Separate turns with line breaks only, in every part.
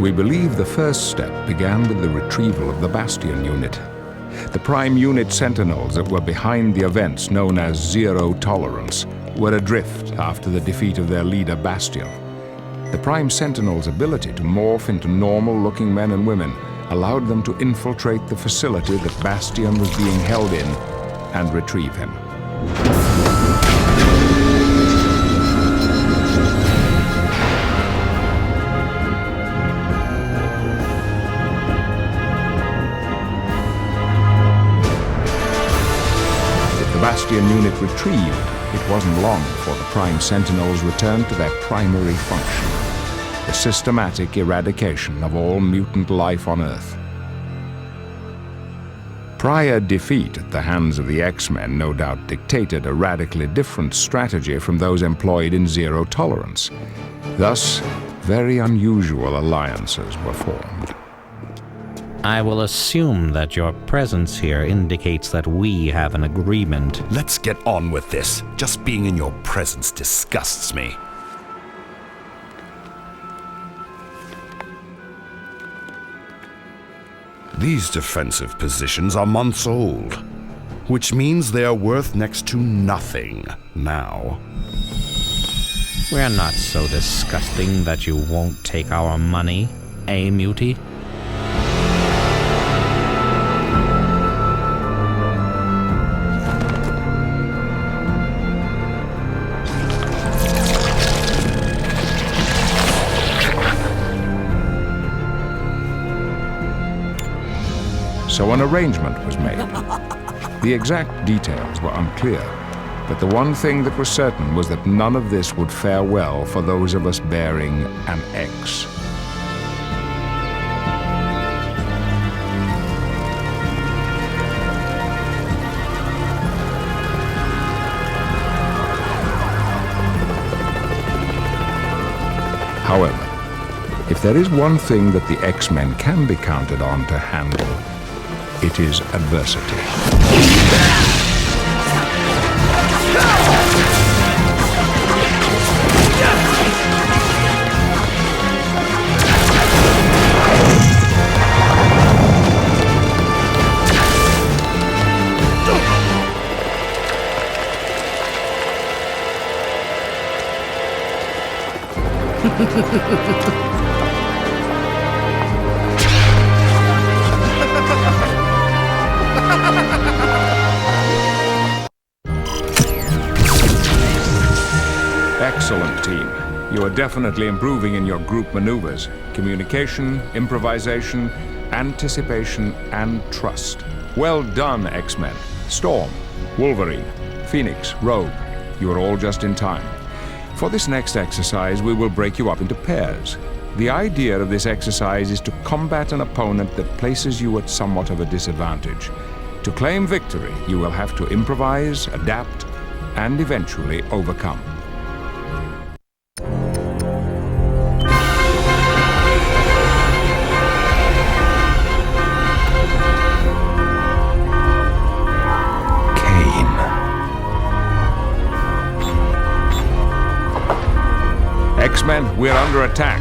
We believe the first step began with the retrieval of the Bastion unit. The Prime Unit Sentinels that were behind the events known as Zero Tolerance were adrift after the defeat of their leader Bastion. The Prime Sentinels' ability to morph into normal-looking men and women allowed them to infiltrate the facility that Bastion was being held in and retrieve him. With the Bastion unit retrieved, it wasn't long before the Prime Sentinels returned to their primary function: the systematic eradication of all mutant life on Earth. Prior defeat at the hands of the X-Men no doubt dictated a radically different strategy from those employed in Zero Tolerance. Thus, very unusual alliances were formed.
I will assume that your presence here indicates that we have an agreement.
Let's get on with this. Just being in your presence disgusts me. These defensive positions are months old, which means they are worth next to nothing now.
We're not so disgusting that you won't take our money, eh, Mutie?
So an arrangement was made. The exact details were unclear, but the one thing that was certain was that none of this would fare well for those of us bearing an X. However, if there is one thing that the X-Men can be counted on to handle, it is adversity. Excellent, team. You are definitely improving in your group maneuvers, communication, improvisation, anticipation, and trust. Well done, X-Men. Storm, Wolverine, Phoenix, Rogue, you are all just in time. For this next exercise, we will break you up into pairs. The idea of this exercise is to combat an opponent that places you at somewhat of a disadvantage. To claim victory, you will have to improvise, adapt, and eventually overcome. X-Men, we're under attack.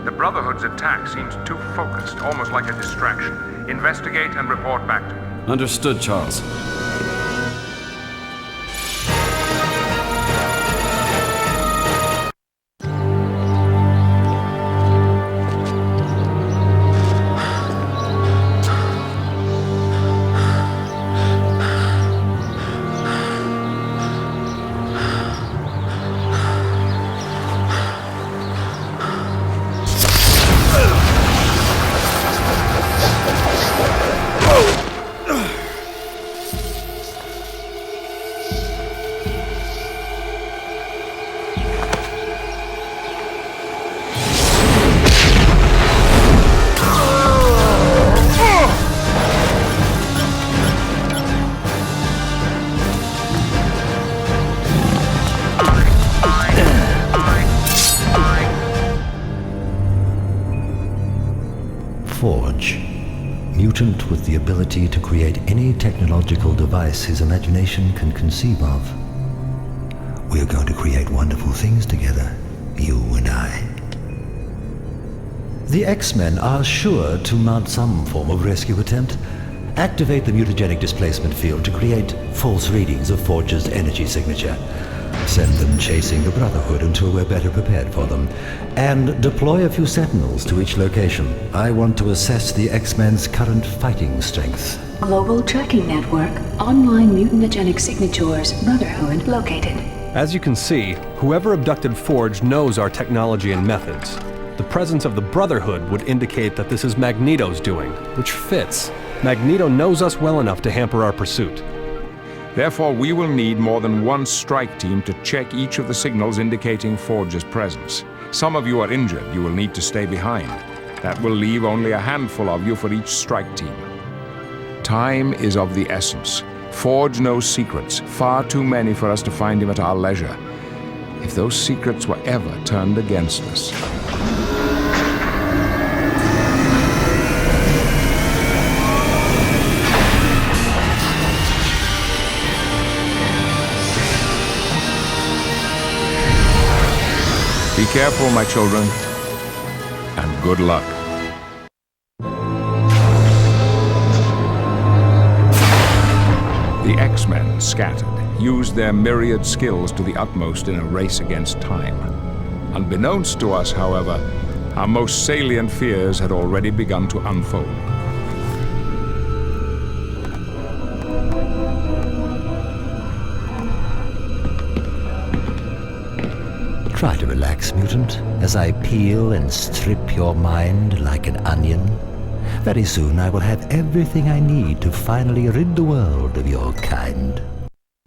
The Brotherhood's attack seems too focused, almost like a distraction. Investigate and report back to me.
Understood, Charles. mutant with the ability to create any technological device his imagination can conceive of. We're going to create wonderful things together, you and I. The X-Men are sure to mount some form of rescue attempt. Activate the mutagenic displacement field to create false readings of Forge's energy signature. Send them chasing the Brotherhood until we're better prepared for them. And deploy a few Sentinels to each location. I want to assess the X-Men's current fighting strength.
Global tracking network. Online mutagenic signatures. Brotherhood located.
As you can see, whoever abducted Forge knows our technology and methods. The presence of the Brotherhood would indicate that this is Magneto's doing, which fits. Magneto knows us well enough to hamper our pursuit.
Therefore, we will need more than one strike team to check each of the signals indicating Forge's presence. Some of you are injured. You will need to stay behind. That will leave only a handful of you for each strike team. Time is of the essence. Forge knows secrets, far too many for us to find him at our leisure. If those secrets were ever turned against us. Be careful, my children, and good luck. The X-Men, scattered, used their myriad skills to the utmost in a race against time. Unbeknownst to us, however, our most salient fears had already begun to unfold.
Try to relax, mutant, as I peel and strip your mind like an onion. Very soon I will have everything I need to finally rid the world of your kind.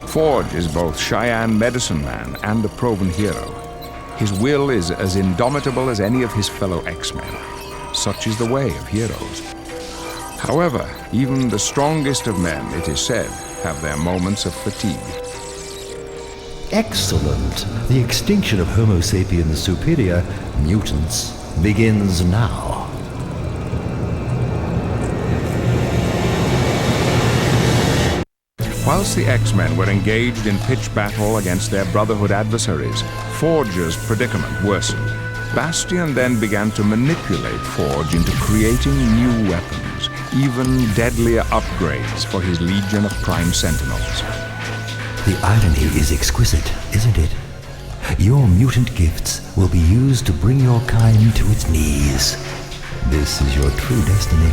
Forge is both Cheyenne medicine man and a proven hero. His will is as indomitable as any of his fellow X-Men. Such is the way of heroes. However, even the strongest of men, it is said, have their moments of fatigue.
Excellent. The extinction of Homo sapiens superior, mutants, begins now.
Whilst the X-Men were engaged in pitched battle against their Brotherhood adversaries, Forge's predicament worsened. Bastion then began to manipulate Forge into creating new weapons, even deadlier upgrades for his legion of Prime Sentinels.
The irony is exquisite, isn't it? Your mutant gifts will be used to bring your kind to its knees. This is your true destiny,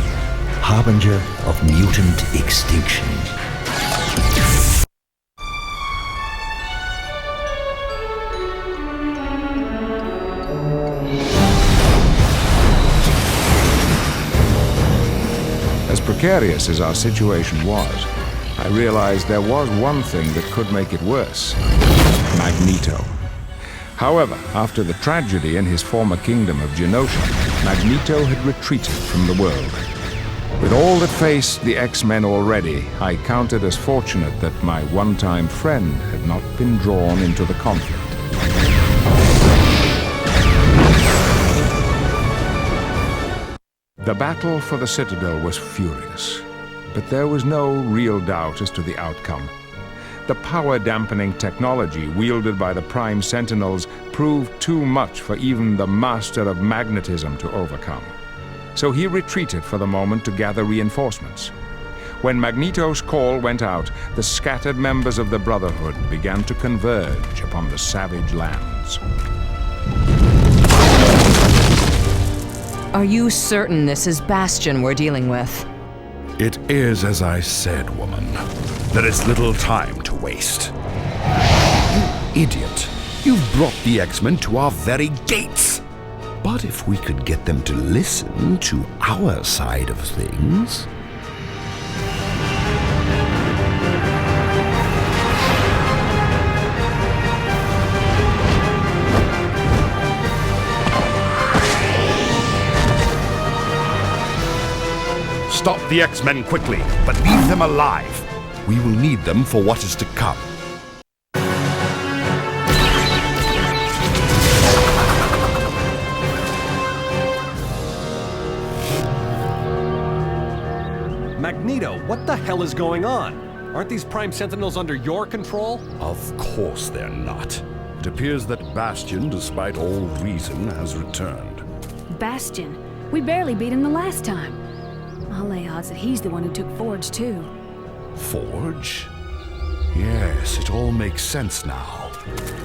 harbinger of mutant extinction.
As precarious as our situation was, I realized there was one thing that could make it worse: Magneto. However, after the tragedy in his former kingdom of Genosha, Magneto had retreated from the world. With all that faced the X-Men already, I counted as fortunate that my one-time friend had not been drawn into the conflict. The battle for the Citadel was furious, but there was no real doubt as to the outcome. The power-dampening technology wielded by the Prime Sentinels proved too much for even the master of magnetism to overcome. So he retreated for the moment to gather reinforcements. When Magneto's call went out, the scattered members of the Brotherhood began to converge upon the savage lands.
Are you certain this is Bastion we're dealing with?
It is as I said, woman. There is little time to waste. You idiot. You've brought the X-Men to our very gates. But if we could get them to listen to our side of things... Stop the X-Men quickly, but leave them alive. We will need them for what is to come.
What the hell is going on? Aren't these Prime Sentinels under your control?
Of course they're not. It appears that Bastion, despite all reason, has returned.
Bastion. We barely beat him the last time. I'll lay odds that he's the one who took Forge, too.
Forge? Yes, it all makes sense now.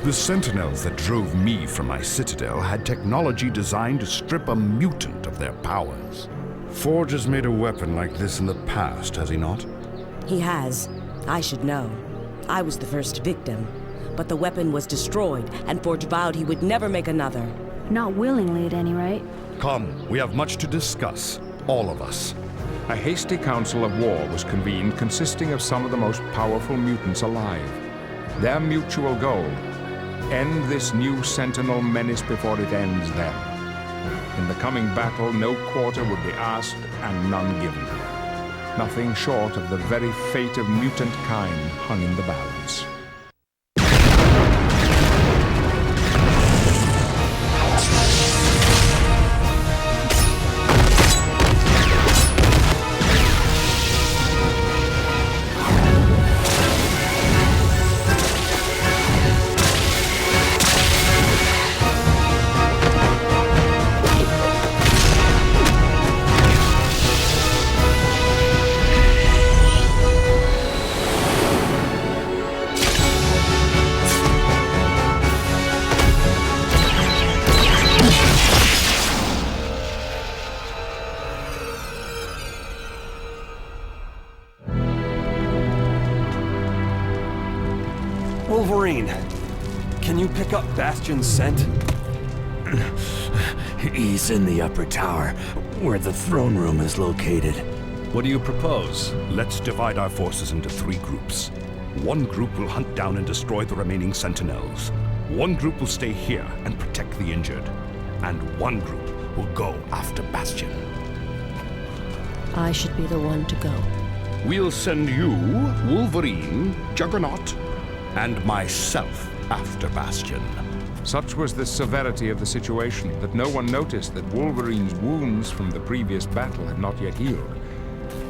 The Sentinels that drove me from my citadel had technology designed to strip a mutant of their powers. Forge has made a weapon like this in the past, has he not?
He has. I should know. I was the first victim. But the weapon was destroyed, and Forge vowed he would never make another.
Not willingly, at any rate.
Come, we have much to discuss. All of us.
A hasty council of war was convened consisting of some of the most powerful mutants alive. Their mutual goal: end this new Sentinel menace before it ends them. In the coming battle, no quarter would be asked and none given. Nothing short of the very fate of mutant kind hung in the balance.
Wolverine, can you pick up Bastion's scent?
He's in the upper tower, where the throne room is located.
What do you propose?
Let's divide our forces into 3 groups. One group will hunt down and destroy the remaining Sentinels. One group will stay here and protect the injured. And one group will go after Bastion.
I should be the one to go.
We'll send you, Wolverine, Juggernaut, and myself after Bastion.
Such was the severity of the situation that no one noticed that Wolverine's wounds from the previous battle had not yet healed.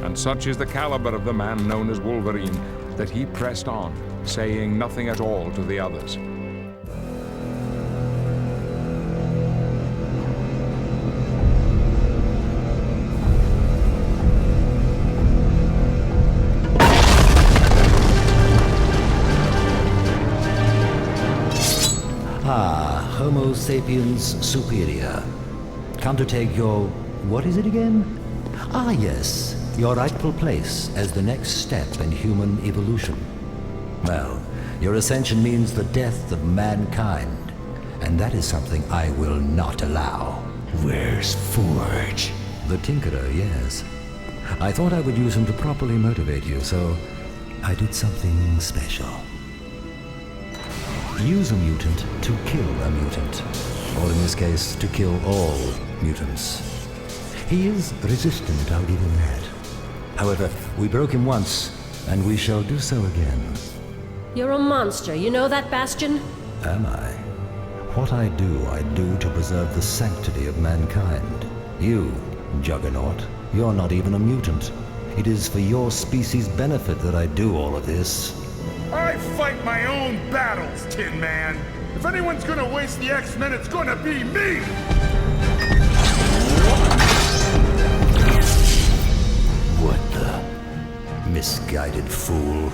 And such is the caliber of the man known as Wolverine that he pressed on, saying nothing at all to the others.
Homo sapiens superior. Come to take your... what is it again? Ah, yes. Your rightful place as the next step in human evolution. Well, your ascension means the death of mankind. And that is something I will not allow.
Where's Forge?
The Tinkerer, yes. I thought I would use him to properly motivate you, so I did something special. Use a mutant to kill a mutant. Or in this case, to kill all mutants. He is resistant, I'll give him that. However, we broke him once, and we shall do so again.
You're a monster, you know that, Bastion?
Am I? What I do to preserve the sanctity of mankind. You, Juggernaut, you're not even a mutant. It is for your species' benefit that I do all of this.
I fight my own battles, Tin Man. If anyone's gonna waste the X-Men, it's gonna be me!
What the... misguided fool.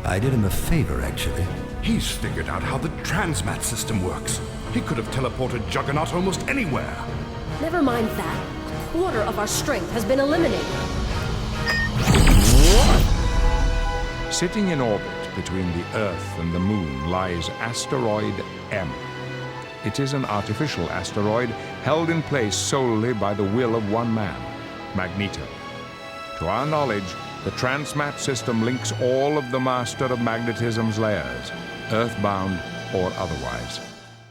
I did him a favor, actually.
He's figured out how the transmat system works. He could have teleported Juggernaut almost anywhere.
Never mind that. A quarter of our strength has been eliminated.
Sitting in orbit between the Earth and the Moon lies Asteroid M. It is an artificial asteroid held in place solely by the will of one man, Magneto. To our knowledge, the Transmat system links all of the Master of Magnetism's layers, earthbound or otherwise.